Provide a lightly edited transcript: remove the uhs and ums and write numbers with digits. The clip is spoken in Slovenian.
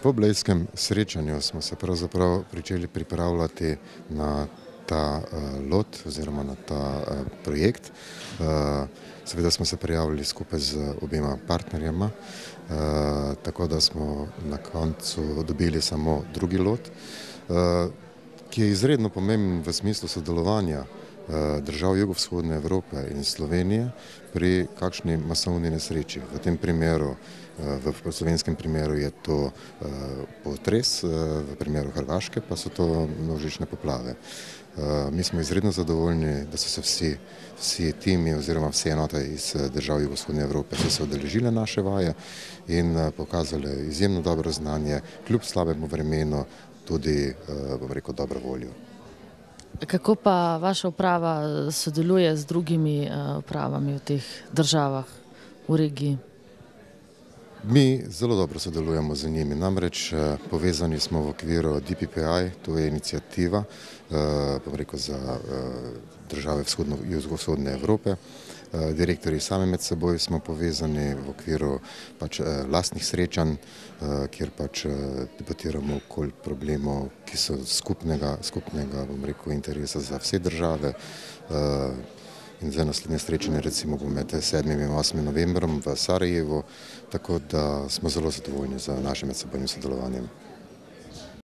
Po blejskem srečanju smo se pravzaprav pričeli pripravljati na ta lot oziroma na ta projekt. Seveda smo se prijavili skupaj z obema partnerjema, tako da smo na koncu dobili samo drugi lot, ki je izredno pomemben v smislu sodelovanja držav jugovzhodne Evrope in Slovenije pri kakšni masovni nesreči. V tem primeru, v slovenskem primeru je to potres, v primeru Hrvaške pa so to množične poplave. Mi smo izredno zadovoljni, da so se vsi timi oziroma vse enote iz držav jugovzhodne Evrope so se udeležile naše vaje in pokazale izjemno dobro znanje, kljub slabemu vremenu tudi, bom rekel, dobro voljo. Kako pa vaša uprava sodeluje z drugimi upravami v teh državah, v regiji? Mi zelo dobro sodelujemo z njimi, namreč povezani smo v okviru DPPI, to je iniciativa, bom rekel, za države jugovzhodne Evrope. Direktorji sami med seboj smo povezani v okviru lastnih srečanj, kjer debatiramo okoli problemov, ki so skupnega, bom rekel, interesa za vse države. In zdaj naslednje srečanje recimo bo med 7. in 8. novembrom v Sarajevu, tako da smo zelo zadovoljni z našim medsebojnim sodelovanjem.